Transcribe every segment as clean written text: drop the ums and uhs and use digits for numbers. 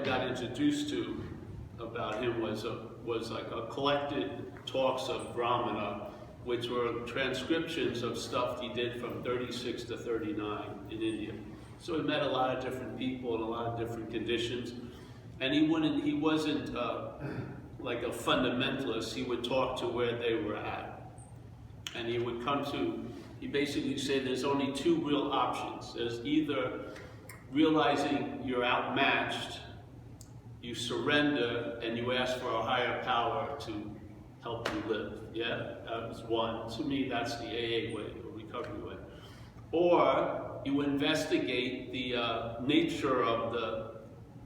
got introduced to about him was like a collected talks of Brahmana, which were transcriptions of stuff he did from 36 to 39 in India. So he met a lot of different people in a lot of different conditions, and he wasn't like a fundamentalist. He would talk to where they were at, and he basically said there's only two real options. There's either realizing you're outmatched, you surrender, and you ask for a higher power to help you live. Yeah, that was one. To me, that's the AA way, or recovery way. Or you investigate the nature of the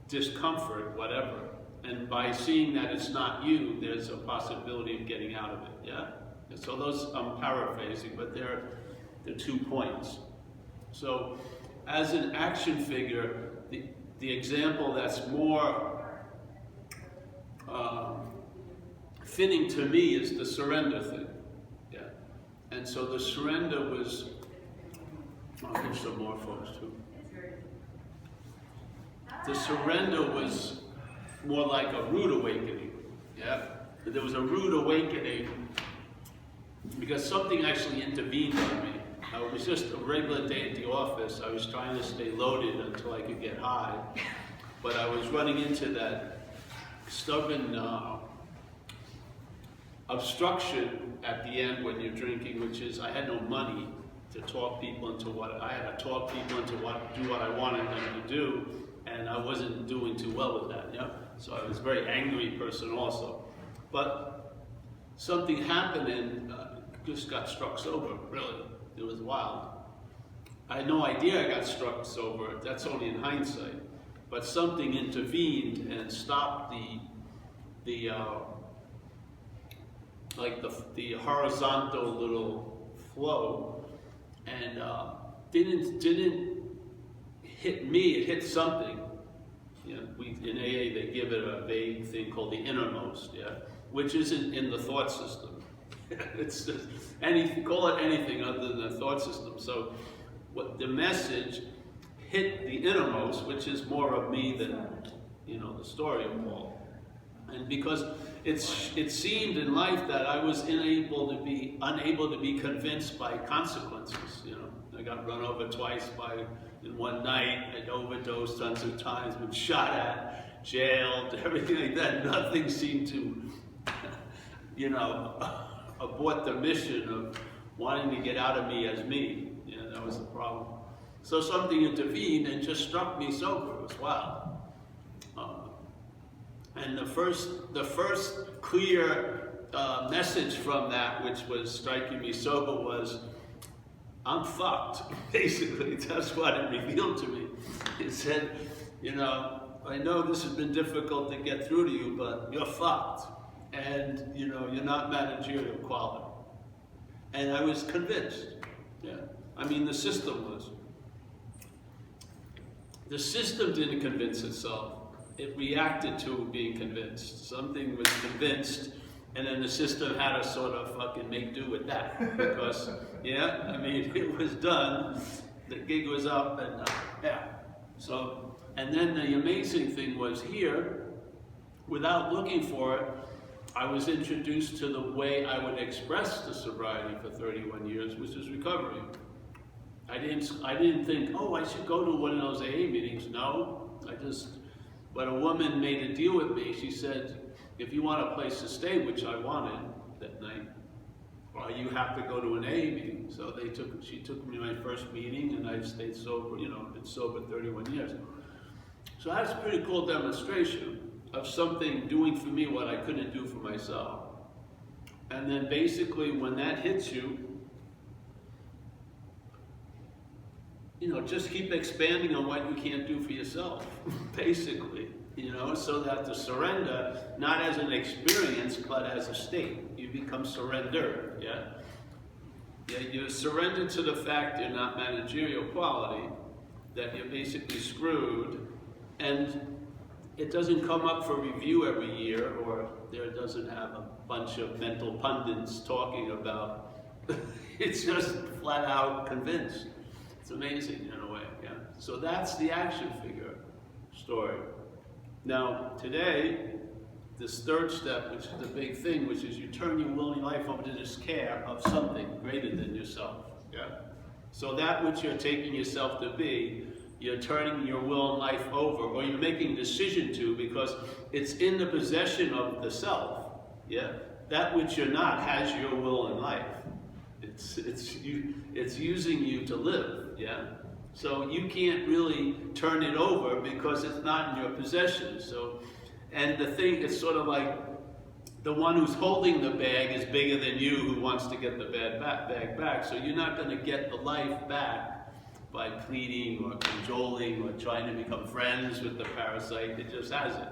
discomfort, whatever, and by seeing that it's not you, there's a possibility of getting out of it. Yeah. So those, I'm paraphrasing, but they're 2 points. So, as an action figure, the example that's more fitting to me is the surrender thing. Yeah. And so the surrender was, I'll give some more folks too. The surrender was more like a rude awakening. Yeah. There was a rude awakening because something actually intervened on me. It was just a regular day at the office. I was trying to stay loaded until I could get high. But I was running into that stubborn obstruction at the end when you're drinking, which is I had no money to talk people into what I had to talk people into do what I wanted them to do, and I wasn't doing too well with that. Yeah, so I was a very angry person also. But something happened and just got struck sober. Really, it was wild. I had no idea I got struck sober. That's only in hindsight. But something intervened and stopped the horizontal little flow, and didn't hit me. It hit something. You know, in AA they give it a vague thing called the innermost, yeah, which isn't in the thought system. It's just anything. Call it anything other than the thought system. So, what the message hit the innermost, which is more of me than, you know, the story of Paul. And because it seemed in life that I was unable to be convinced by consequences. You know, I got run over twice in one night. I'd overdosed tons of times, been shot at, jailed, everything like that. Nothing seemed to, you know, abort the mission of wanting to get out of me as me. You know, that was the problem. So something intervened and just struck me sober. It was wild. And the first clear message from that, which was striking me sober, was, I'm fucked, basically. That's what it revealed to me. It said, you know, I know this has been difficult to get through to you, but you're fucked. And, you know, you're not managerial quality. And I was convinced. Yeah. I mean, the system was. The system didn't convince itself. It reacted to being convinced. Something was convinced, and then the system had to sort of fucking make do with that. Because, yeah, I mean, it was done, the gig was up, and yeah. So, and then the amazing thing was here, without looking for it, I was introduced to the way I would express the sobriety for 31 years, which is recovery. I didn't think, oh, I should go to one of those AA meetings. No, but a woman made a deal with me. She said, if you want a place to stay, which I wanted that night, well, you have to go to an AA meeting. So she took me to my first meeting, and I've stayed sober, you know, been sober 31 years. So that's a pretty cool demonstration of something doing for me what I couldn't do for myself. And then basically when that hits you, you know, just keep expanding on what you can't do for yourself, basically, you know, so that the surrender, not as an experience, but as a state, you become surrendered, yeah? Yeah, you surrender to the fact you're not managerial quality, that you're basically screwed, and it doesn't come up for review every year, or there doesn't have a bunch of mental pundits talking about, it's just flat out convinced. It's amazing in a way, yeah. So that's the action figure story. Now, today, this third step, which is the big thing, which is you turn your will and your life over to this care of something greater than yourself. Yeah. So that which you're taking yourself to be, you're turning your will and life over, or you're making a decision to, because it's in the possession of the self. Yeah. That which you're not has your will and life. It's using you to live. Yeah. So you can't really turn it over because it's not in your possession. So, and the thing is sort of like the one who's holding the bag is bigger than you who wants to get the bag back. So you're not going to get the life back by pleading or cajoling or trying to become friends with the parasite. It just has it.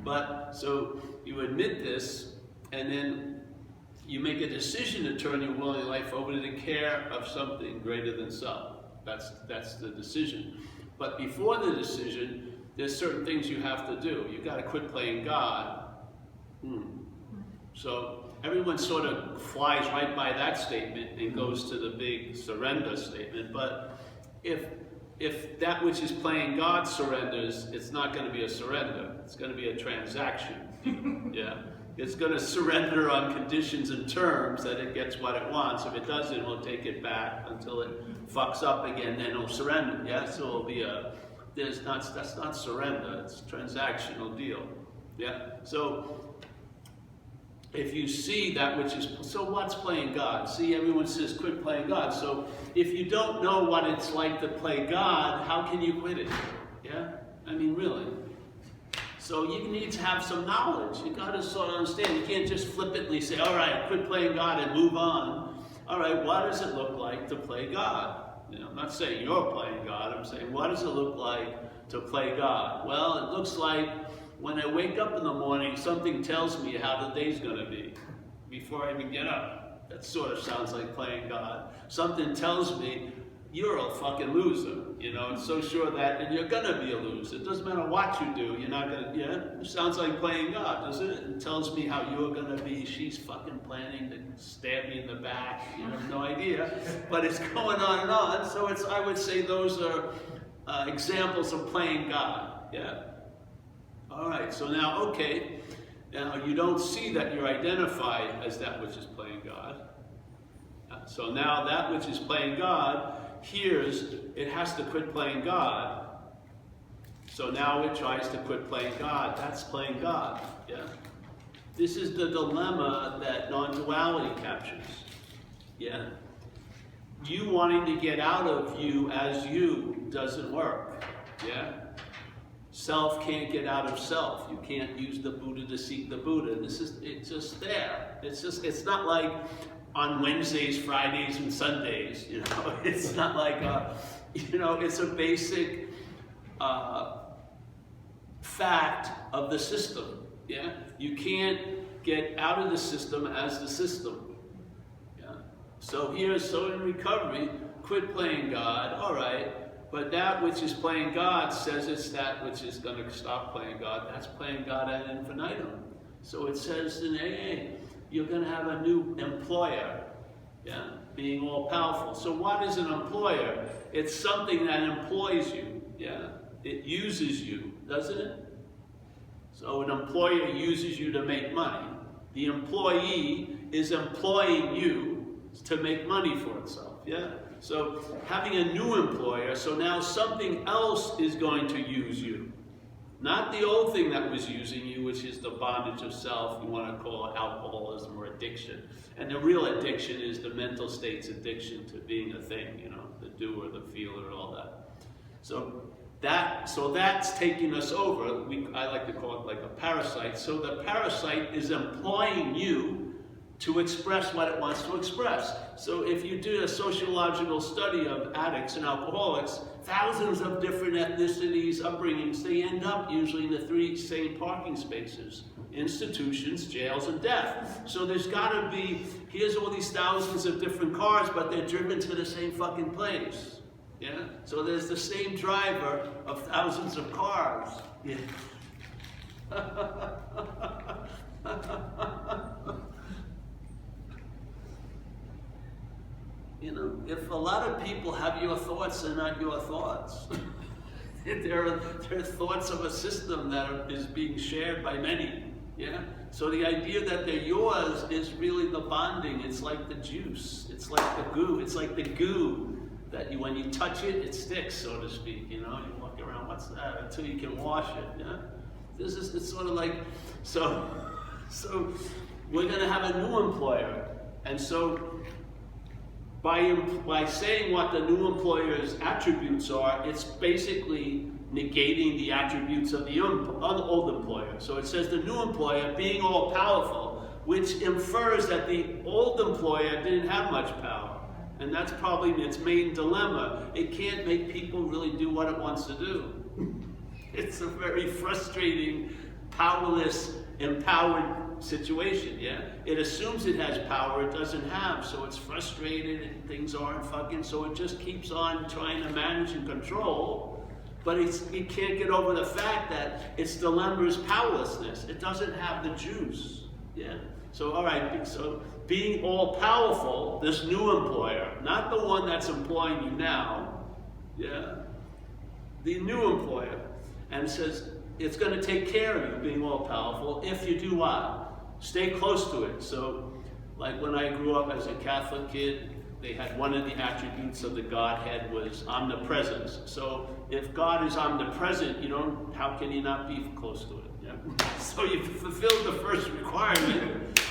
But so you admit this, and then you make a decision to turn your will and your life over to the care of something greater than self. That's the decision. But before the decision, there's certain things you have to do. You've got to quit playing God. So everyone sort of flies right by that statement and goes to the big surrender statement. But if that which is playing God surrenders, it's not going to be a surrender. It's going to be a transaction. Yeah. It's going to surrender on conditions and terms that it gets what it wants. If it doesn't, it will take it back until it fucks up again, then it'll surrender. Yeah, so it'll be that's not surrender, it's a transactional deal. Yeah, so if you see that which is, so what's playing God? See, everyone says quit playing God. So if you don't know what it's like to play God, how can you quit it? Yeah, I mean, really. So you need to have some knowledge. You got to sort of understand. You can't just flippantly say, all right, quit playing God and move on. All right, what does it look like to play God? You know, I'm not saying you're playing God. I'm saying, what does it look like to play God? Well, it looks like when I wake up in the morning, something tells me how the day's going to be before I even get up. That sort of sounds like playing God. Something tells me, you're a fucking loser, you know, and so sure that, and you're gonna be a loser. It doesn't matter what you do, you're not gonna, yeah, it sounds like playing God, doesn't it? It tells me how you're gonna be, she's fucking planning to stab me in the back, you have no idea, but it's going on and on, so it's, I would say those are examples of playing God, yeah. All right, so now, okay, now you don't see that you're identified as that which is playing God. So now that which is playing God hears it has to quit playing God. So now it tries to quit playing God. That's playing God. Yeah. This is the dilemma that non-duality captures. Yeah. You wanting to get out of you as you doesn't work. Yeah. Self can't get out of self. You can't use the Buddha to seek the Buddha. It's just there. It's not like on Wednesdays, Fridays, and Sundays, you know, it's not like, you know, it's a basic fact of the system, yeah? You can't get out of the system as the system, yeah? So in recovery, quit playing God, all right, but that which is playing God says it's that which is going to stop playing God. That's playing God ad infinitum. So it says in AA, you're going to have a new employer, yeah, being all powerful. So what is an employer? It's something that employs you, yeah. It uses you, doesn't it? So an employer uses you to make money. The employee is employing you to make money for itself, yeah. So having a new employer, so now something else is going to use you. Not the old thing that was using you, which is the bondage of self, you want to call it alcoholism or addiction. And the real addiction is the mental state's addiction to being a thing, you know, the doer, the feeler, all that. So that's taking us over. I like to call it like a parasite. So the parasite is employing you to express what it wants to express. So if you do a sociological study of addicts and alcoholics, thousands of different ethnicities, upbringings, they end up usually in the three same parking spaces: institutions, jails, and death. So there's got to be, here's all these thousands of different cars, but they're driven to the same fucking place. Yeah? So there's the same driver of thousands of cars. Yeah. You know, if a lot of people have your thoughts, they're not your thoughts. There are thoughts of a system that is being shared by many. Yeah. So the idea that they're yours is really the bonding. It's like the juice. It's like the goo. It's like the goo that when you touch it, it sticks, so to speak. You know, you walk around, what's that? Until you can wash it. Yeah. It's sort of like so. We're going to have a new employer, and so by saying what the new employer's attributes are, it's basically negating the attributes of the old employer. So it says the new employer being all powerful, which infers that the old employer didn't have much power. And that's probably its main dilemma. It can't make people really do what it wants to do. It's a very frustrating, powerless, empowered situation, yeah? It assumes it has power it doesn't have, so it's frustrated and things aren't fucking, so it just keeps on trying to manage and control, but it can't get over the fact that its dilemma is powerlessness. It doesn't have the juice, yeah? So, all right, so being all powerful, this new employer, not the one that's employing you now, yeah? The new employer, and says, it's going to take care of you being all powerful if you do what? Stay close to it. So, like when I grew up as a Catholic kid, they had one of the attributes of the Godhead was omnipresence. So, if God is omnipresent, how can He not be close to it? Yeah? So you fulfilled the first requirement.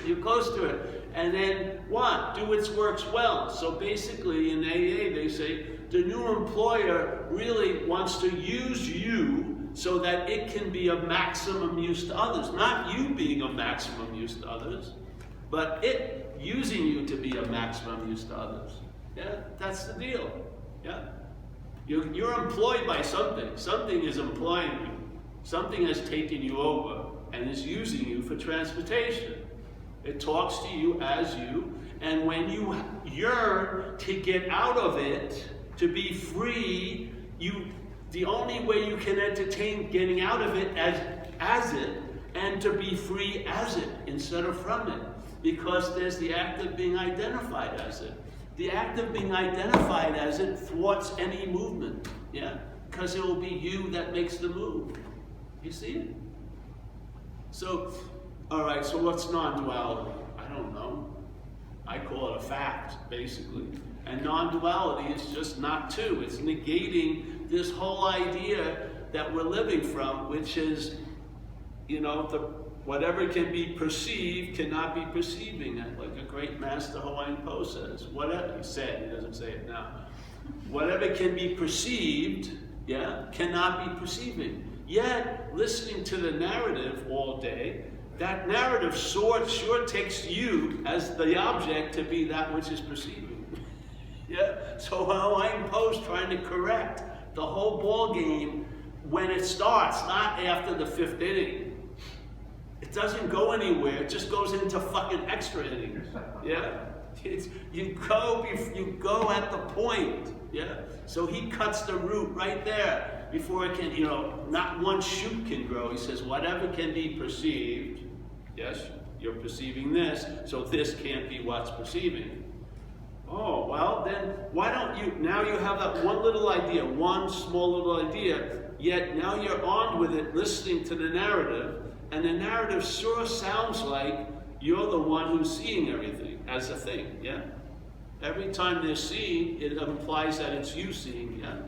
You're close to it. And then what? Do its works well. So basically in AA they say the new employer really wants to use you so that it can be of maximum use to others. Not you being of maximum use to others, but it using you to be of maximum use to others. Yeah, that's the deal. Yeah, you're employed by something. Something is employing you. Something has taken you over and is using you for transportation. It talks to you as you, and when you yearn to get out of it, to be free, the only way you can entertain getting out of it as it, and to be free as it instead of from it, because there's the act of being identified as it. The act of being identified as it thwarts any movement, yeah, because it will be you that makes the move. You see it? So, all right, so what's non-duality? I don't know. I call it a fact, basically. And non-duality is just not two. It's negating this whole idea that we're living from, which is, whatever can be perceived cannot be perceiving it, like a great master Hawaiian Po says. Whatever he said, he doesn't say it now. Whatever can be perceived, yeah, cannot be perceiving. Yet, listening to the narrative all day, that narrative sure takes you as the object to be that which is perceiving. Yeah? So Hawaiian Po's trying to correct the whole ball game when it starts, not after the fifth inning. It doesn't go anywhere. It just goes into fucking extra innings. Yeah? You go at the point. Yeah? So he cuts the root right there before it can, not one shoot can grow. He says, whatever can be perceived, yes, you're perceiving this, so this can't be what's perceiving. Oh, well, then why don't you, now you have that one little idea, one small little idea, yet now you're armed with it, listening to the narrative, and the narrative sure sounds like you're the one who's seeing everything as a thing, yeah? Every time they're seeing, it implies that it's you seeing, yeah?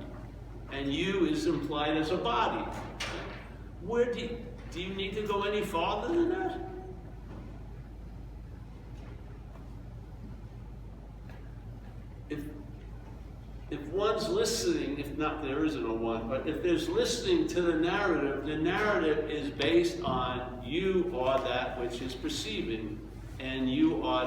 And you is implied as a body. Where do you need to go any farther than that? If one's listening, if not there isn't a one, but if there's listening to the narrative is based on you are that which is perceiving, and you are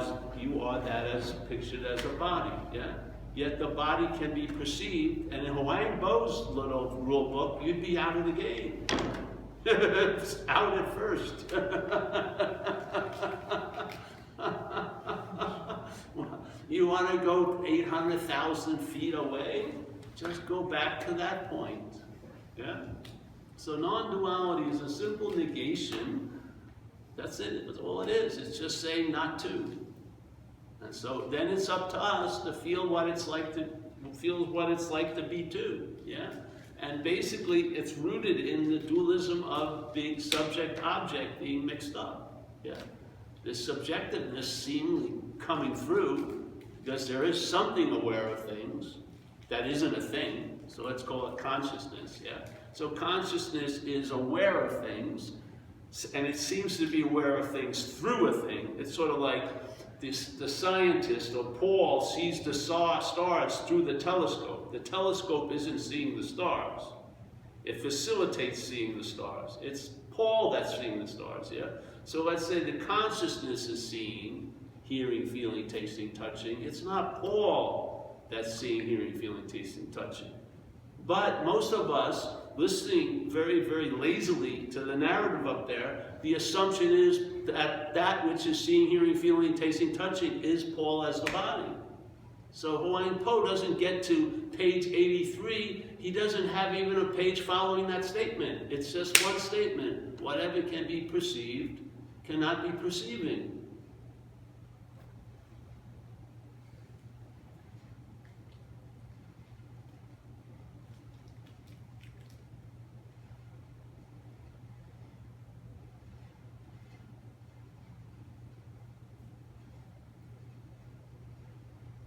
that as pictured as a body, yeah? Yet the body can be perceived, and in Hawaiian Po's little rule book, you'd be out of the game. Out at first. You want to go 800,000 feet away? Just go back to that point. Yeah? So non-duality is a simple negation. That's it. That's all it is. It's just saying not to. And so then it's up to us to feel what it's like to be two. Yeah? And basically, it's rooted in the dualism of being subject-object being mixed up. Yeah, this subjectiveness seemingly coming through because there is something aware of things that isn't a thing. So let's call it consciousness. Yeah. So consciousness is aware of things, and it seems to be aware of things through a thing. It's sort of like the scientist or Paul sees the stars through the telescope. The telescope isn't seeing the stars. It facilitates seeing the stars. It's Paul that's seeing the stars, yeah? So let's say the consciousness is seeing, hearing, feeling, tasting, touching. It's not Paul that's seeing, hearing, feeling, tasting, touching. But most of us, listening very, very lazily to the narrative up there, the assumption is that that which is seeing, hearing, feeling, tasting, touching is Paul as the body. So Hawaiian Po doesn't get to page 83. He doesn't have even a page following that statement. It's just one statement. Whatever can be perceived cannot be perceiving.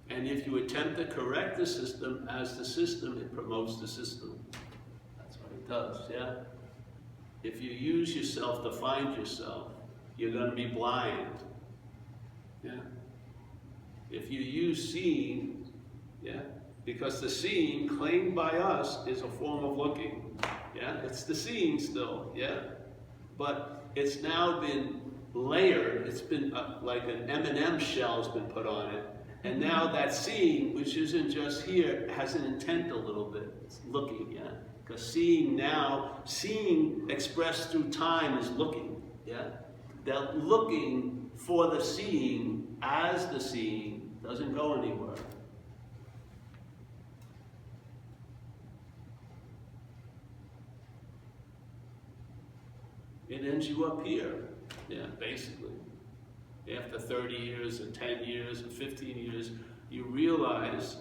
And if you attempt to correct the system as the system, it promotes the system. That's what it does, yeah? If you use yourself to find yourself, you're going to be blind. Yeah? If you use seeing, yeah? Because the seeing claimed by us is a form of looking. Yeah? It's the seeing still, yeah? But it's now been layered. It's been like an M&M shell has been put on it. And now that seeing, which isn't just here, has an intent a little bit. It's looking, yeah? Because seeing expressed through time is looking, yeah? That looking for the seeing as the seeing doesn't go anywhere. It ends you up here, yeah, basically. After 30 years, or 10 years, or 15 years, you realize,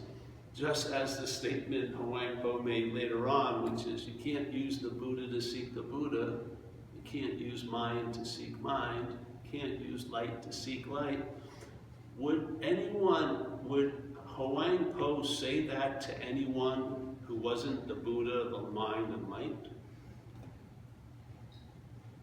just as the statement Hawaiian Po made later on, which is you can't use the Buddha to seek the Buddha, you can't use mind to seek mind, you can't use light to seek light. Would Hawaiian Po say that to anyone who wasn't the Buddha, the mind, and light?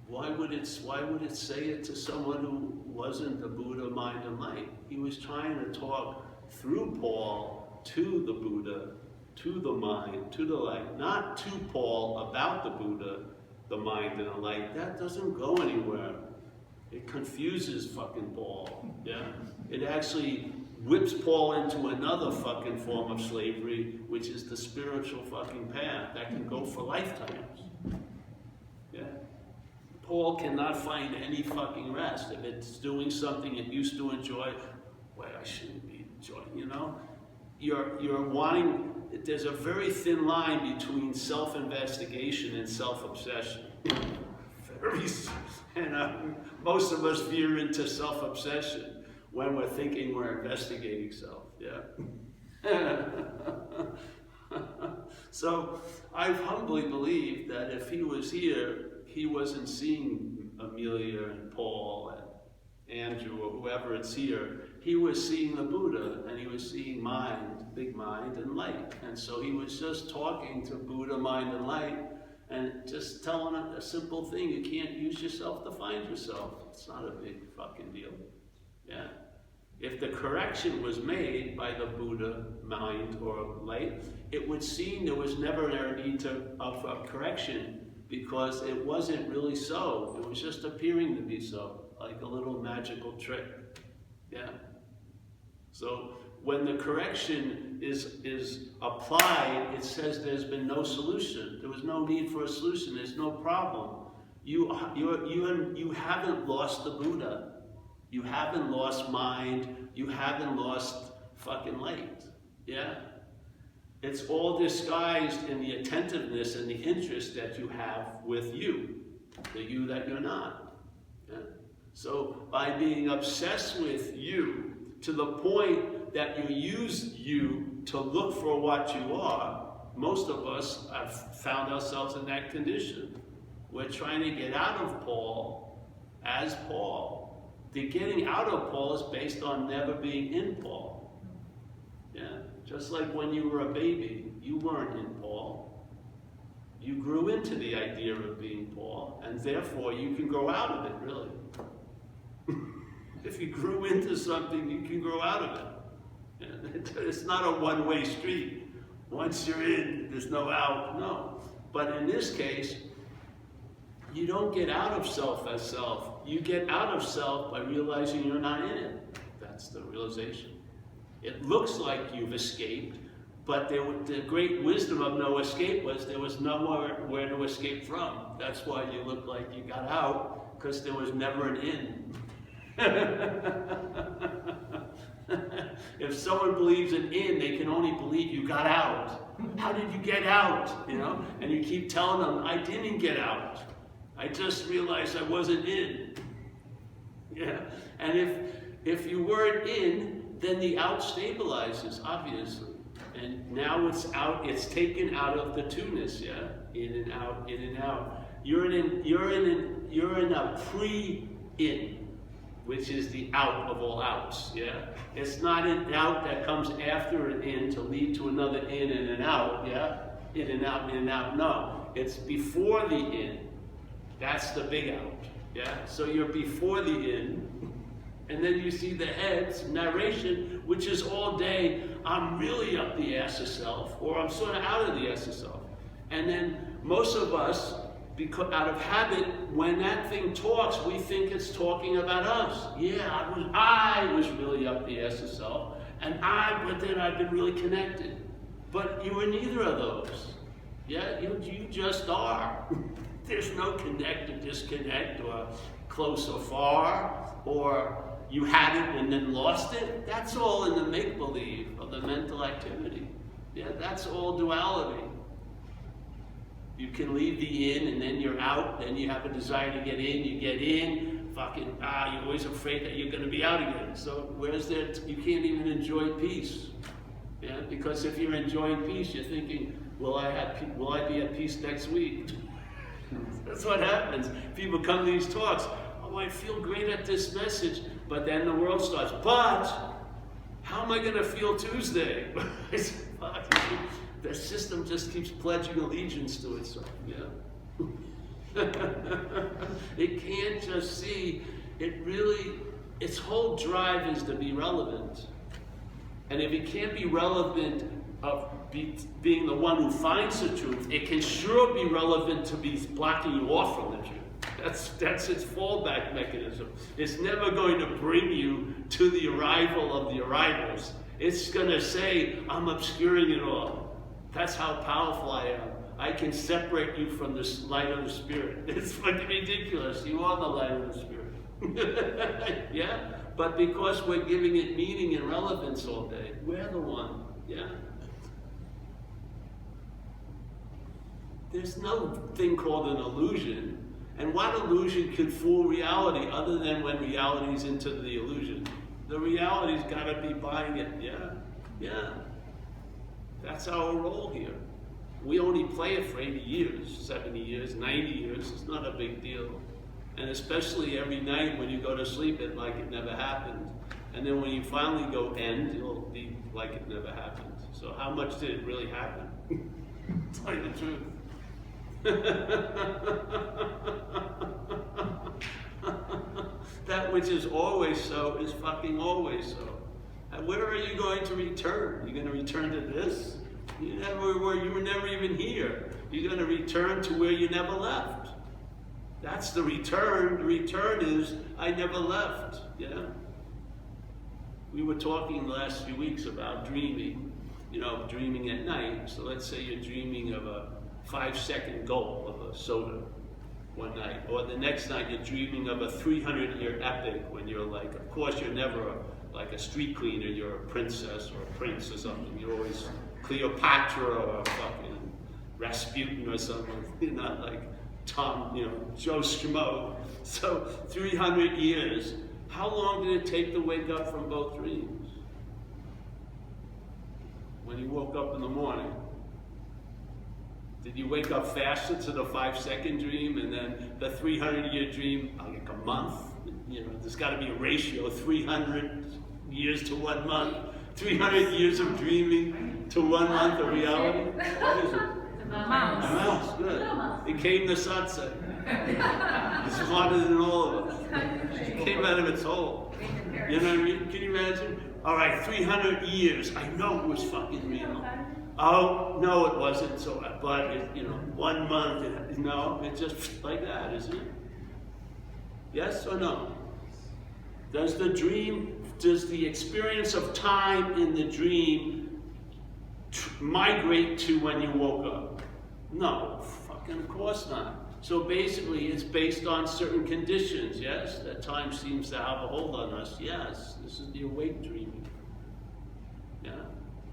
Why would it say it to someone who wasn't the Buddha, mind, and light? He was trying to talk through Paul to the Buddha, to the mind, to the light, not to Paul about the Buddha, the mind, and the light. That doesn't go anywhere. It confuses fucking Paul, yeah? It actually whips Paul into another fucking form of slavery, which is the spiritual fucking path that can go for lifetimes, yeah? Paul cannot find any fucking rest. If it's doing something it used to enjoy, well, I shouldn't be enjoying, you know? You're wanting, there's a very thin line between self-investigation and self-obsession. Most of us veer into self-obsession when we're thinking we're investigating self, yeah? So I humbly believe that if he was here, he wasn't seeing Amelia and Paul and Andrew or whoever it's here. He was seeing the Buddha, and he was seeing mind, big mind, and light. And so he was just talking to Buddha, mind, and light, and just telling a simple thing. You can't use yourself to find yourself. It's not a big fucking deal. Yeah. If the correction was made by the Buddha, mind, or light, it would seem there was never a need of correction, because it wasn't really so. It was just appearing to be so, like a little magical trick. Yeah. So when the correction is applied, it says there's been no solution. There was no need for a solution. There's no problem. You haven't lost the Buddha. You haven't lost mind. You haven't lost fucking light. Yeah? It's all disguised in the attentiveness and the interest that you have with you, the you that you're not. Yeah? So by being obsessed with you to the point that you use you to look for what you are, most of us have found ourselves in that condition. We're trying to get out of Paul as Paul. The getting out of Paul is based on never being in Paul. Yeah, just like when you were a baby, you weren't in Paul. You grew into the idea of being Paul, and therefore you can grow out of it, really. If you grew into something, you can grow out of it. Yeah, it's not a one-way street. Once you're in, there's no out, no. But in this case, you don't get out of self as self. You get out of self by realizing you're not in it. That's the realization. It looks like you've escaped, but the great wisdom of no escape was there was nowhere where to escape from. That's why you look like you got out, because there was never an in. If someone believes an in, they can only believe you got out. How did you get out? You know, and you keep telling them, I didn't get out. I just realized I wasn't in. Yeah, and if you weren't in, then the out stabilizes, obviously. And now it's out, it's taken out of the two-ness, yeah? In and out, in and out. You're in a pre-in, which is the out of all outs, yeah? It's not an out that comes after an in to lead to another in and an out, yeah? In and out, in and out, no. It's before the in. That's the big out, yeah? So you're before the in, and then you see the head's narration, which is all day, I'm really up the ass of self, or I'm sort of out of the ass of self. And then most of us, because out of habit, when that thing talks, we think it's talking about us. Yeah, I was really up the ass of self, but then I've been really connected. But you were neither of those. Yeah, you just are. There's no connect or disconnect, or close or far, or you had it and then lost it. That's all in the make-believe of the mental activity. Yeah, that's all duality. You can leave the in and then you're out, then you have a desire to get in, you get in, you're always afraid that you're going to be out again. So where's that? You can't even enjoy peace. Yeah, because if you're enjoying peace, you're thinking, will I be at peace next week? That's what happens. People come to these talks, oh, I feel great at this message, but then the world starts, but how am I going to feel Tuesday? The system just keeps pledging allegiance to itself, yeah. It can't just see, its whole drive is to be relevant. And if it can't be relevant of being the one who finds the truth, it can sure be relevant to be blocking you off from the truth. That's its fallback mechanism. It's never going to bring you to the arrival of the arrivals. It's going to say, I'm obscuring it all. That's how powerful I am. I can separate you from the light of the Spirit. It's fucking ridiculous. You are the light of the Spirit. Yeah? But because we're giving it meaning and relevance all day, we're the one. Yeah? There's no thing called an illusion. And what illusion could fool reality other than when reality's into the illusion? The reality's got to be buying it. Yeah? Yeah. That's our role here. We only play it for 80 years, 70 years, 90 years. It's not a big deal. And especially every night when you go to sleep, it's like it never happened. And then when you finally go end, you'll be like it never happened. So how much did it really happen? Tell you the truth. That which is always so is fucking always so. And where are you going to return? You're going to return to this? You were never even here. You're going to return to where you never left. That's the return. The return is, I never left. Yeah? We were talking the last few weeks about dreaming, dreaming at night. So let's say you're dreaming of a 5-second gulp of a soda one night. Or the next night you're dreaming of a 300-year epic when you're like, of course you're never like a street cleaner, you're a princess or a prince or something. You're always Cleopatra or fucking Rasputin or something. You're not like Tom, Joe Schmo. So 300 years. How long did it take to wake up from both dreams? When you woke up in the morning, Did you wake up faster to the 5-second dream, and then the 300-year dream, like a month? You know, there's got to be a ratio, 300 years to 1 month, 300 years of dreaming to 1 month of reality. What is it? A mouse. A mouse, good. It came to satsang. It's smarter than all of us. It came out of its hole. You know what I mean? Can you imagine? All right, 300 years. I know it was fucking real. Oh, no, it wasn't. So, but, you know, 1 month, no, it's just like that, isn't it? Yes or no? Does the experience of time in the dream migrate to when you woke up? No, fucking of course not. So basically, it's based on certain conditions, yes? That time seems to have a hold on us, yes. This is the awake dreaming. Yeah?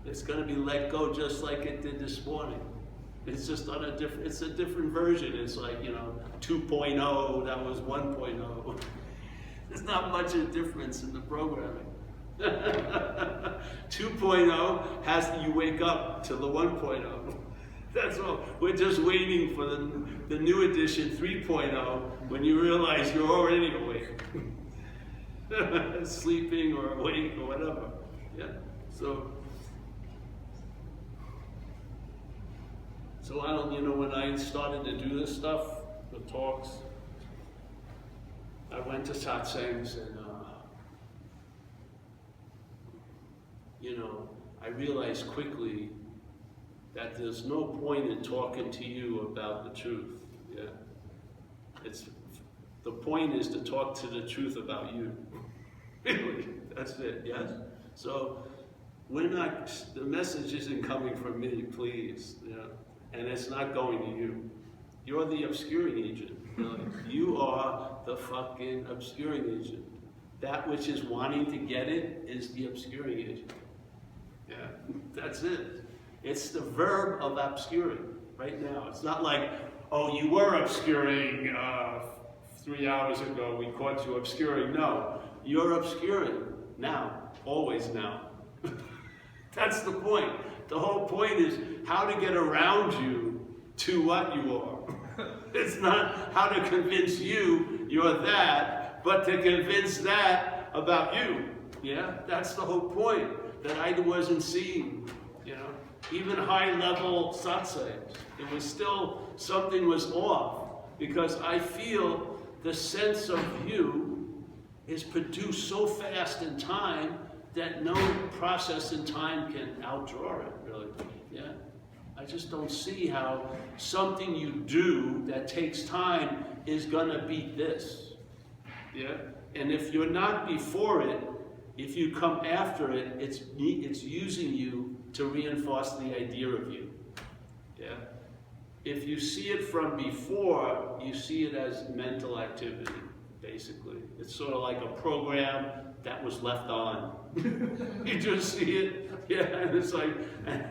It's going to be let go just like it did this morning. It's just on it's a different version. It's like, you know, 2.0, that was 1.0. There's not much of a difference in the programming. 2.0 has you wake up to the 1.0. That's all. We're just waiting for the new edition 3.0 when you realize you're already awake. Sleeping or awake or whatever. Yeah. So I don't, you know, when I started to do this stuff, the talks, I went to satsangs and, you know, I realized quickly that there's no point in talking to you about the truth. Yeah, the point is to talk to the truth about you. Really, that's it. Yes. So the message isn't coming from me, please. Yeah, and it's not going to you. You're the obscuring agent. Really. You are the fucking obscuring agent. That which is wanting to get it is the obscuring agent. Yeah, that's it. It's the verb of obscuring right now. It's not like, oh, you were obscuring 3 hours ago, we caught you obscuring. No, you're obscuring now, always now. That's the point. The whole point is how to get around you to what you are. It's not how to convince you you're that, but to convince that about you. Yeah, that's the whole point that I wasn't seeing. You know, even high-level satsangs, it was still, something was off, because I feel the sense of you is produced so fast in time that no process in time can outdraw it, really. Yeah, I just don't see how something you do that takes time is gonna beat this. Yeah, and if you're not before it, if you come after it, it's using you to reinforce the idea of you. Yeah. If you see it from before, you see it as mental activity, basically. It's sort of like a program that was left on. You just see it, yeah, and it's like,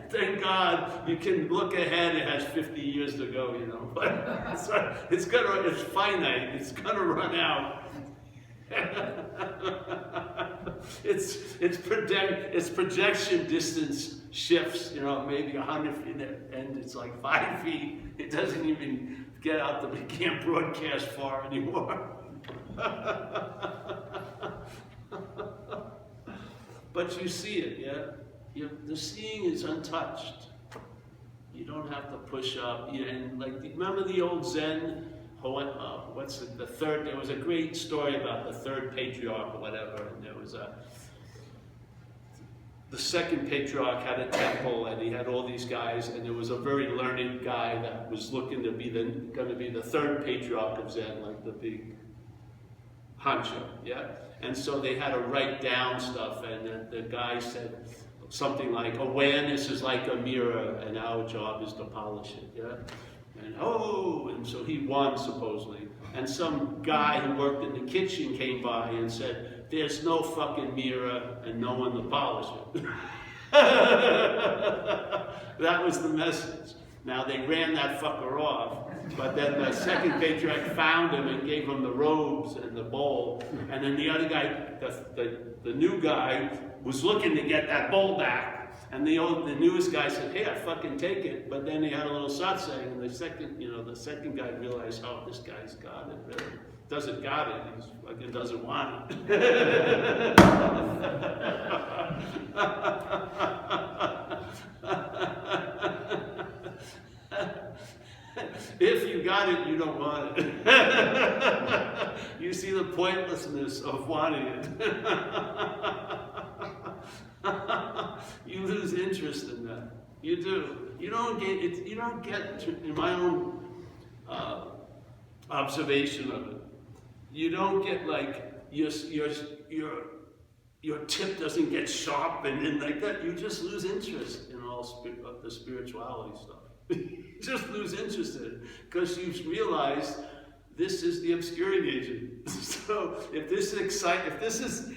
thank God you can look ahead, it has 50 years to go, you know. But it's finite, it's gonna run out. Its projection distance shifts, you know, maybe 100 feet, and it's like 5 feet. It doesn't even get out we can't broadcast far anymore. But you see it, yeah? The seeing is untouched. You don't have to push up. And like, remember the old Zen? The third? There was a great story about the third patriarch or whatever, and there was the second patriarch had a temple, and he had all these guys, and there was a very learned guy that was looking to be going to be the third patriarch of Zen, like the big honcho, yeah. And so they had to write down stuff, and the guy said something like, "Awareness is like a mirror, and our job is to polish it," yeah. And so he won, supposedly. And some guy who worked in the kitchen came by and said, "There's no fucking mirror and no one to polish it." That was the message. Now they ran that fucker off, but then the second patriarch found him and gave him the robes and the bowl. And then the other guy, the new guy, was looking to get that bowl back. And the newest guy said, hey, I fucking take it. But then he had a little satsang, and the second guy realized, oh, this guy's got it, really. Doesn't got it, he fucking doesn't want it. If you got it, you don't want it. You see the pointlessness of wanting it. You lose interest in that. You do. You don't get in my own observation of it. You don't get like your tip doesn't get sharp and like that. You just lose interest in all of the spirituality stuff. You just lose interest in it because you've realized this is the obscuring agent. So if this is,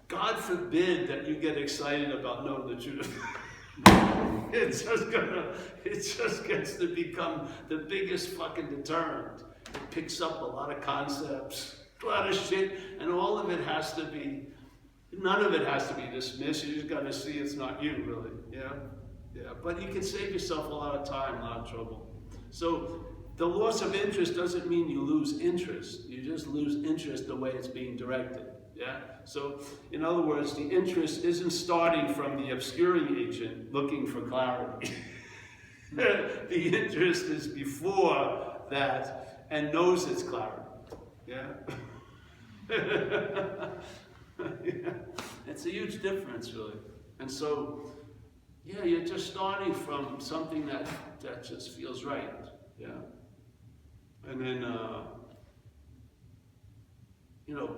God forbid that you get excited about knowing the truth. It just gets to become the biggest fucking deterrent. It picks up a lot of concepts, a lot of shit, and all of it has to be, none of it has to be dismissed. You just got to see it's not you, really. Yeah? Yeah. But you can save yourself a lot of time, a lot of trouble. So the loss of interest doesn't mean you lose interest. You just lose interest the way it's being directed. Yeah? So, in other words, the interest isn't starting from the obscuring agent looking for clarity. The interest is before that and knows it's clarity. Yeah? Yeah. It's a huge difference, really. And so, yeah, you're just starting from something that just feels right. Yeah? And then,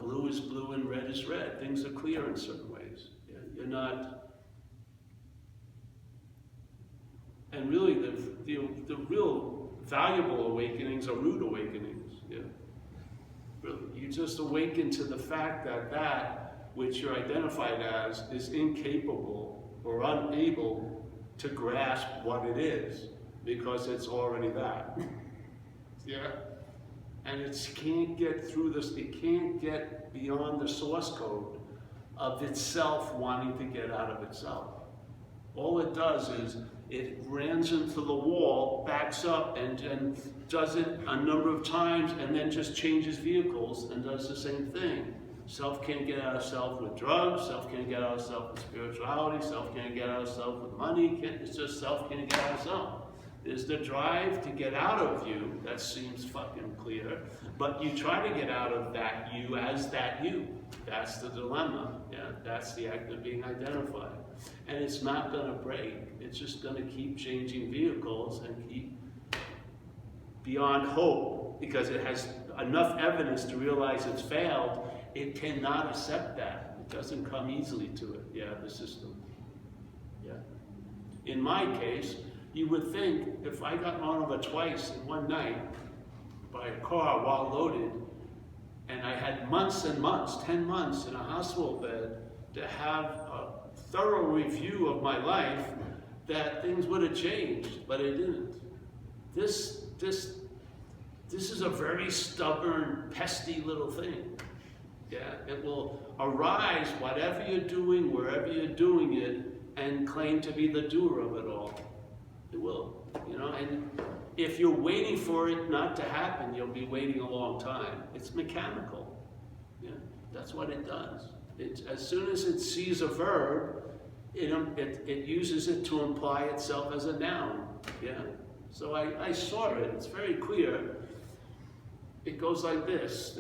blue is blue and red is red. Things are clear in certain ways. Yeah? You're not... And really, the real valuable awakenings are rude awakenings. Yeah? Really, you just awaken to the fact that which you're identified as is incapable or unable to grasp what it is, because it's already that. Yeah? And it can't get through this, it can't get beyond the source code of itself wanting to get out of itself. All it does is it runs into the wall, backs up, and does it a number of times, and then just changes vehicles and does the same thing. Self can't get out of self with drugs, self can't get out of self with spirituality, self can't get out of self with money, it's just self can't get out of self. There's the drive to get out of you, that seems fucking clear, but you try to get out of that you as that you. That's the dilemma, yeah? That's the act of being identified. And it's not gonna break, it's just gonna keep changing vehicles and keep beyond hope, because it has enough evidence to realize it's failed. It cannot accept that. It doesn't come easily to it, yeah, the system. Yeah. In my case, you would think if I got run over twice in one night by a car while loaded, and I had months and months, 10 months in a hospital bed to have a thorough review of my life, that things would have changed, but it didn't. This is a very stubborn, pesky little thing. Yeah, it will arise, whatever you're doing, wherever you're doing it, and claim to be the doer of it all. It will, and if you're waiting for it not to happen, you'll be waiting a long time. It's mechanical. Yeah, that's what it does. As soon as it sees a verb, it uses it to imply itself as a noun. Yeah. So I saw it. It's very clear. It goes like this.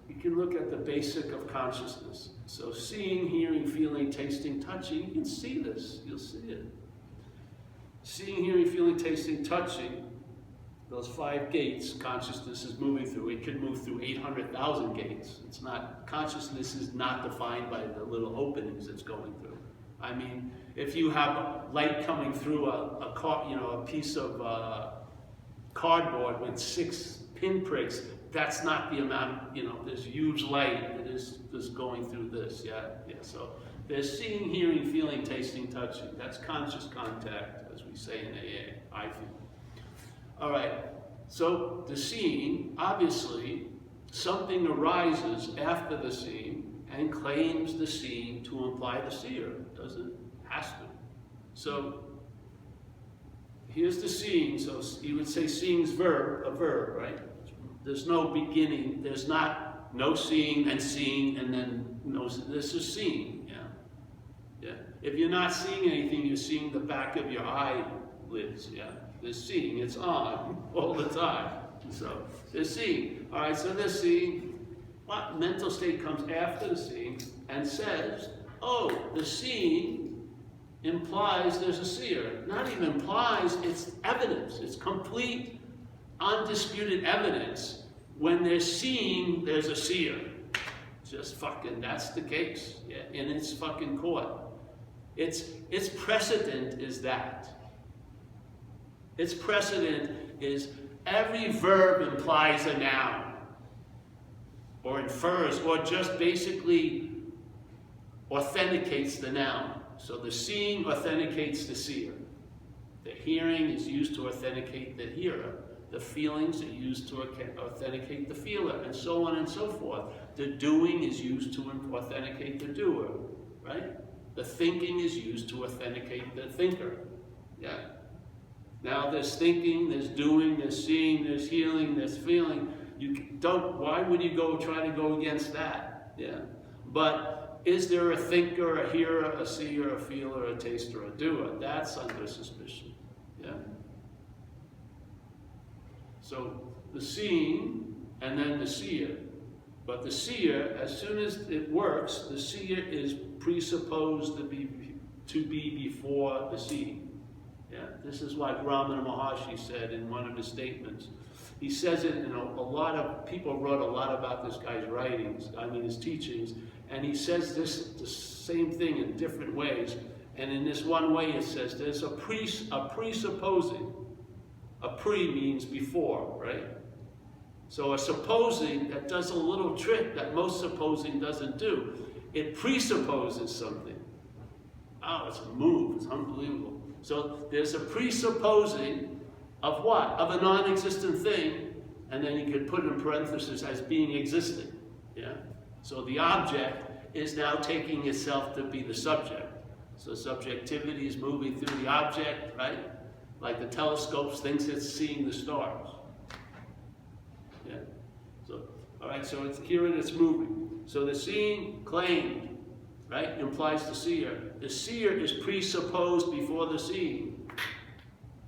You can look at the basic of consciousness. So seeing, hearing, feeling, tasting, touching, you can see this. You'll see it. Seeing, hearing, feeling, tasting, touching, those 5 gates consciousness is moving through. It could move through 800,000 gates. It's not, consciousness is not defined by the little openings it's going through. I mean, if you have light coming through a piece of cardboard with 6 pinpricks, that's not the amount, there's huge light that is going through this, yeah? So there's seeing, hearing, feeling, tasting, touching. That's conscious contact, as we say in AA, I feel. All right, so the seeing, obviously, something arises after the seeing and claims the seeing to imply the seer, doesn't it? Has to. So here's the seeing. So you would say seeing's a verb, right? There's no beginning. There's no seeing and then no. This is seeing. Yeah. If you're not seeing anything, you're seeing the back of your eyelids. Yeah. There's seeing. It's on all the time. So there's seeing. All right. So there's seeing. What mental state comes after the seeing and says, "Oh, the seeing implies there's a seer." Not even implies, it's evidence. It's complete, undisputed evidence. When they're seeing, there's a seer. Just fucking, that's the case. Yeah, and it's fucking court. Its precedent is that. Its precedent is every verb implies a noun, or infers, or just basically authenticates the noun. So the seeing authenticates the seer. The hearing is used to authenticate the hearer. The feelings are used to authenticate the feeler, and so on and so forth. The doing is used to authenticate the doer, right? The thinking is used to authenticate the thinker. Yeah. Now there's thinking, there's doing, there's seeing, there's healing, there's feeling. Why would you try to go against that? Yeah. But is there a thinker, a hearer, a seer, a feeler, a taster, a doer? That's under suspicion. Yeah. So the seeing and then the seer. But the seer, as soon as it works, the seer is presupposed to be before the seeing. Yeah. This is what Ramana Maharshi said in one of his statements. He says it, a lot of people wrote a lot about this guy's writings, his teachings, and he says the same thing in different ways. And in this one way it says there's a presupposing. A pre means before, right? So a supposing that does a little trick that most supposing doesn't do. It presupposes something. Oh, it's a move, it's unbelievable. So there's a presupposing of what? Of a non-existent thing, and then you could put it in parentheses as being existing. Yeah? So the object is now taking itself to be the subject. So subjectivity is moving through the object, right? Like the telescope thinks it's seeing the stars. Yeah. So, all right, so it's here and it's moving. So the seeing claimed, right, implies the seer. The seer is presupposed before the seeing.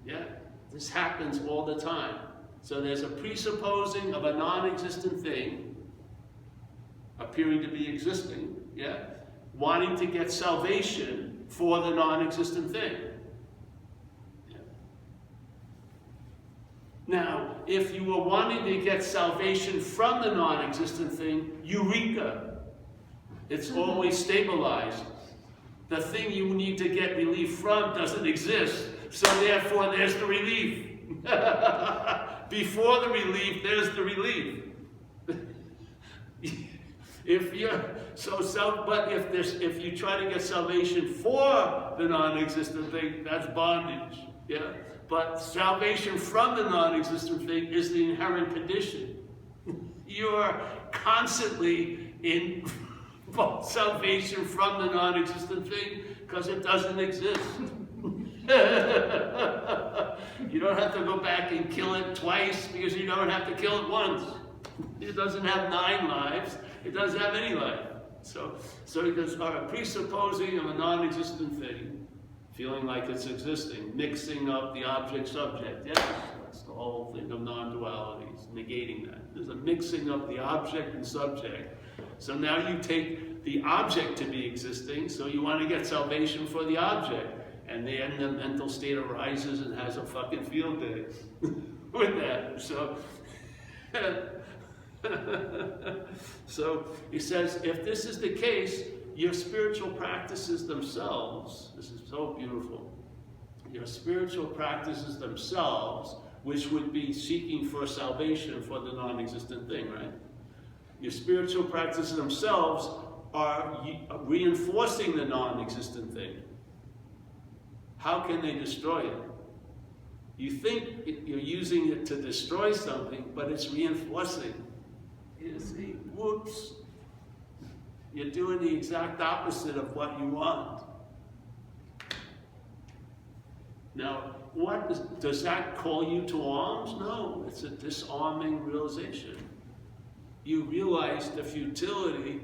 Yeah. This happens all the time. So there's a presupposing of a non-existent thing appearing to be existing, yeah, wanting to get salvation for the non-existent thing. Yeah. Now, if you were wanting to get salvation from the non-existent thing, eureka! It's always stabilized. The thing you need to get relief from doesn't exist. So therefore, there's the relief. Before the relief, there's the relief. But if you try to get salvation for the non-existent thing, that's bondage. Yeah. But salvation from the non-existent thing is the inherent condition. You're constantly in salvation from the non-existent thing because it doesn't exist. You don't have to go back and kill it twice because you don't have to kill it once. It doesn't have 9 lives. It doesn't have any life. So there's a presupposing of a non-existent thing, feeling like it's existing, mixing up the object-subject. Yes, that's the whole thing of non-duality, negating that. There's a mixing of the object and subject. So now you take the object to be existing, so you want to get salvation for the object. And then the mental state arises and has a fucking field day with that. So he says, if this is the case, your spiritual practices themselves, this is so beautiful, your spiritual practices themselves, which would be seeking for salvation for the non-existent thing, right? Your spiritual practices themselves are reinforcing the non-existent thing. How can they destroy it? You think you're using it to destroy something, but it's reinforcing. You see, whoops. You're doing the exact opposite of what you want. Now, does that call you to arms? No, it's a disarming realization. You realize the futility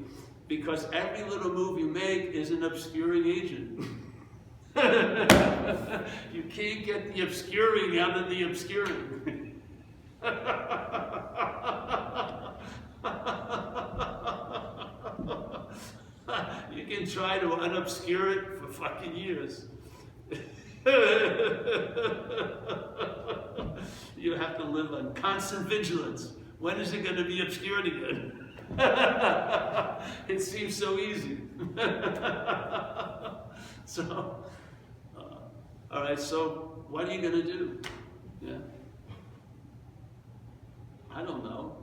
because every little move you make is an obscuring agent. You can't get the obscuring out of the obscuring. You can try to unobscure it for fucking years. You have to live on constant vigilance. When is it going to be obscured again? It seems so easy. So, all right, so what are you going to do? Yeah. I don't know.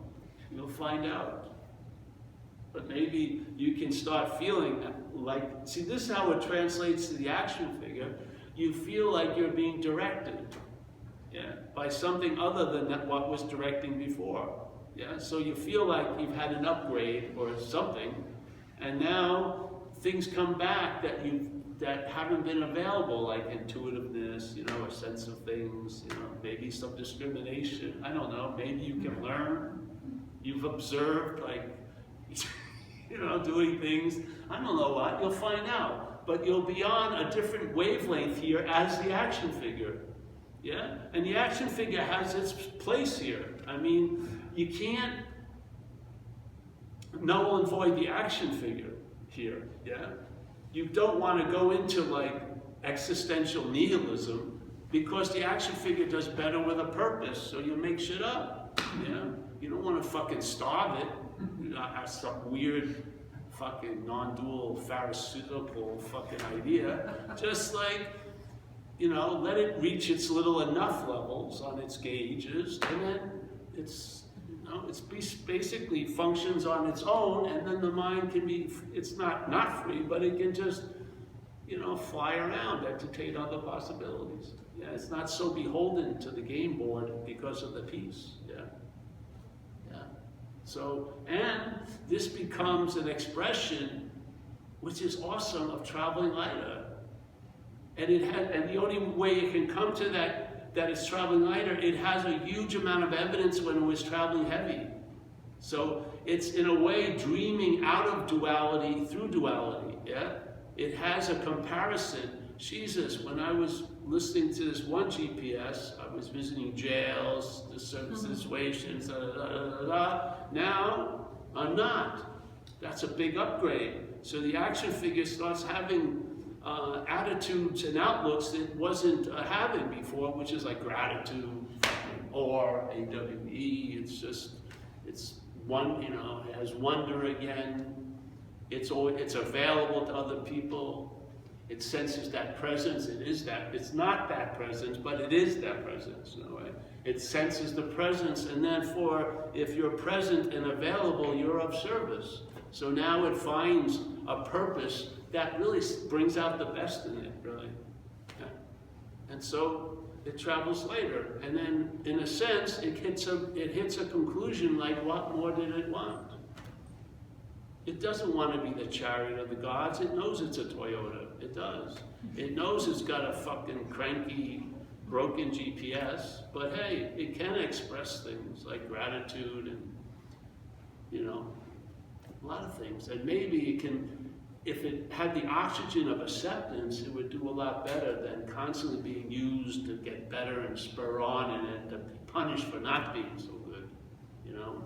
You'll find out. But maybe you can start feeling like, see, this is how it translates to the action figure. You feel like you're being directed, yeah, by something other than what was directing before. Yeah, so you feel like you've had an upgrade or something, and now things come back that haven't been available, like intuitiveness, you know, a sense of things, you know, maybe some discrimination. I don't know. Maybe you can learn. You've observed, like, you know, doing things. I don't know what. You'll find out. But you'll be on a different wavelength here as the action figure. Yeah? And the action figure has its place here. I mean, you can't null and void the action figure here. Yeah? You don't want to go into like existential nihilism because the action figure does better with a purpose, so you make shit up. Yeah? You don't want to fucking starve it. You know, have some weird fucking non-dual pharisaical fucking idea. Just like, you know, let it reach its little enough levels on its gauges, and then it's, you know, it's basically functions on its own, and then the mind can be, it's not free, but it can just, you know, fly around, entertain other possibilities. Yeah, it's not so beholden to the game board because of the piece. Yeah. So, and this becomes an expression, which is awesome, of traveling lighter. And the only way it can come to that it's traveling lighter, it has a huge amount of evidence when it was traveling heavy. So it's in a way dreaming out of duality through duality. Yeah, it has a comparison. Jesus, when I was listening to this one GPS, I was visiting jails, the certain situations, Now, I'm not. That's a big upgrade. So the action figure starts having attitudes and outlooks it wasn't having before, which is like gratitude, or AWE. It's one, you know, it has wonder again. It's available to other people. It senses that presence. It's not that presence, but it is that presence in a way. It senses the presence, and then if you're present and available, you're of service. So now it finds a purpose that really brings out the best in it, really. Yeah. And so it travels later, and then in a sense, it hits a conclusion like, what more did it want? It doesn't want to be the chariot of the gods. It knows it's a Toyota. It does. It knows it's got a fucking cranky, broken GPS, but hey, it can express things like gratitude and, you know, a lot of things. And maybe it can, if it had the oxygen of acceptance, it would do a lot better than constantly being used to get better and spur on, and to be punished for not being so good, you know.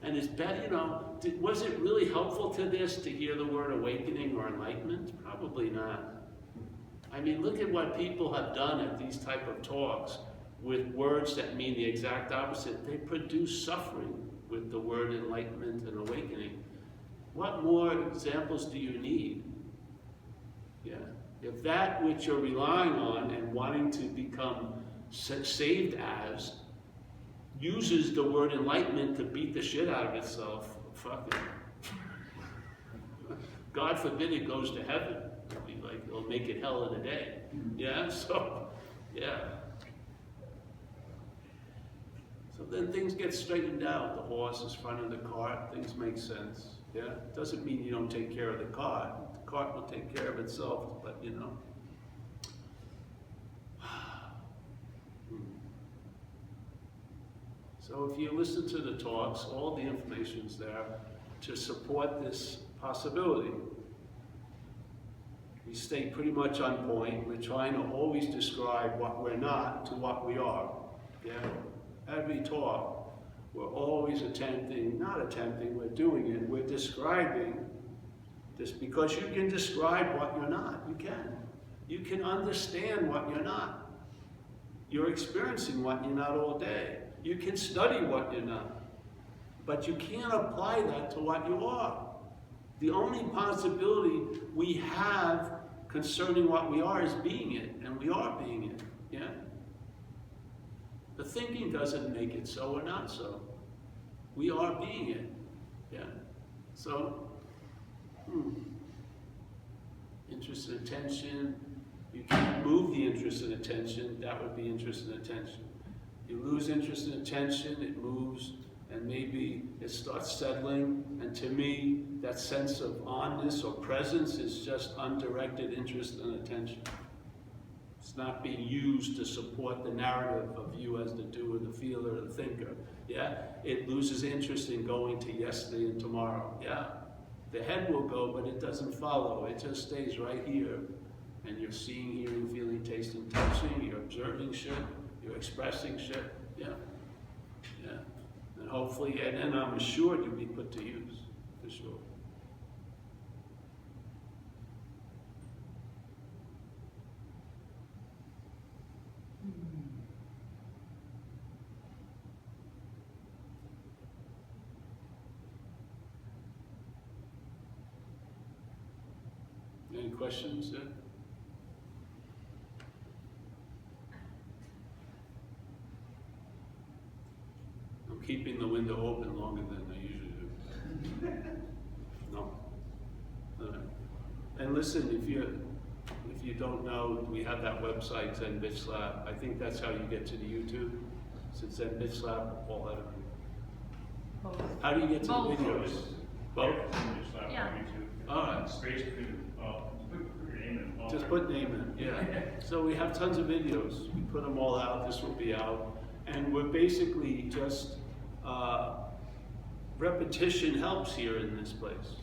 And it's better, you know, was it really helpful to this to hear the word awakening or enlightenment? Probably not. I mean, look at what people have done at these type of talks with words that mean the exact opposite. They produce suffering with the word enlightenment and awakening. What more examples do you need? Yeah. If that which you're relying on and wanting to become saved as uses the word enlightenment to beat the shit out of itself, fuck it. God forbid it goes to heaven. It'll be like, it'll make it hell in a day. Yeah, so, yeah. So then things get straightened out. The horse is front of the cart, things make sense. Yeah, doesn't mean you don't take care of the cart. The cart will take care of itself, but you know. So if you listen to the talks, all the information's there to support this possibility. We stay pretty much on point. We're trying to always describe what we're not to what we are. Yeah? Every talk, we're always we're doing it. We're describing this because you can describe what you're not. You can. You can understand what you're not. You're experiencing what you're not all day. You can study what you're not. But you can't apply that to what you are. The only possibility we have concerning what we are is being it, and we are being it. Yeah? The thinking doesn't make it so or not so. We are being it. Yeah? So, interest and attention. You can't move the interest and attention. That would be interest and attention. You lose interest and attention, it moves, and maybe it starts settling. And to me, that sense of onness or presence is just undirected interest and attention. It's not being used to support the narrative of you as the doer, the feeler, the thinker. Yeah? It loses interest in going to yesterday and tomorrow. Yeah? The head will go, but it doesn't follow. It just stays right here. And you're seeing, hearing, feeling, tasting, touching. You're observing shit. You're expressing shit. Yeah. Yeah. And hopefully, and then I'm assured you'll be put to use, for sure. Any questions? Yeah? I'm keeping the window open longer than I usually do. No. All right. And listen, if you don't know, we have that website, Zen Bitch Slap. I think that's how you get to the YouTube. It's Zen Bitch Slap, all that. Both. How do you get to the videos? Both? Yeah. All right. Basically, put your name in. Just put name in, yeah. So we have tons of videos. We put them all out. This will be out. And we're basically just, repetition helps here in this place.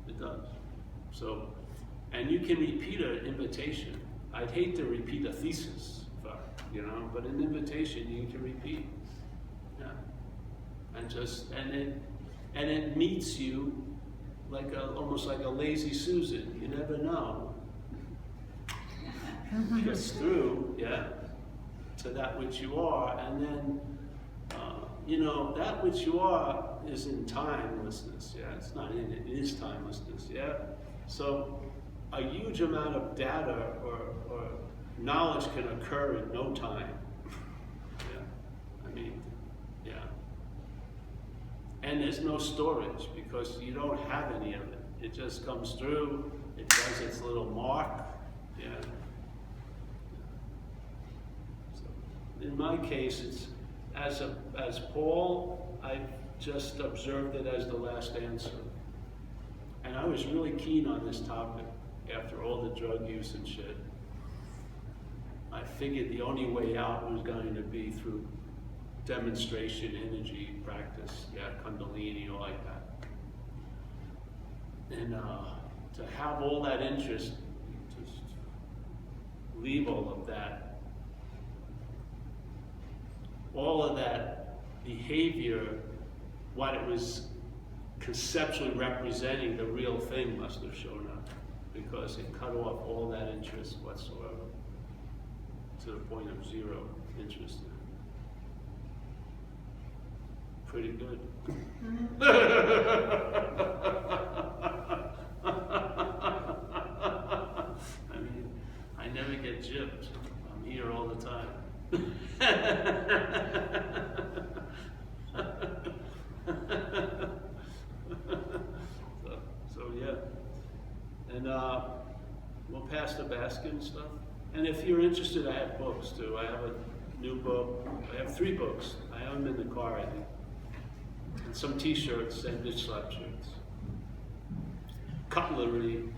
It does. So, and you can repeat an invitation. I'd hate to repeat a thesis, but an invitation you can repeat. Yeah. And it meets you like almost like a lazy Susan. You never know. Gets through, yeah, to that which you are, and then, that which you are is in timelessness, yeah, it's not in it, it is timelessness, yeah? So, a huge amount of data or knowledge can occur in no time, yeah. And there's no storage, because you don't have any of it. It just comes through, it does its little mark, yeah. In my case, it's as Paul, I've just observed it as the last answer. And I was really keen on this topic after all the drug use and shit. I figured the only way out was going to be through demonstration, energy, practice, yeah, Kundalini, all like that. And to have all that interest, just leave all of that. All of that behavior, what it was conceptually representing, the real thing must have shown up, because it cut off all that interest whatsoever, to the point of zero interest in it. Pretty good. I mean, I never get gypped. I'm here all the time. so yeah, and we'll pass the basket and stuff. And if you're interested, I have books too. I have a new book. I have 3 books. I have them in the car, I think. And some T-shirts and bitch slap shirts. Cutlery,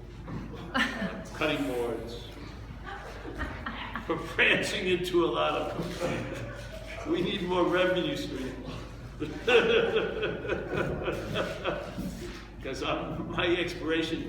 cutting boards. We're branching into a lot of We need more revenue stream. Because my expiration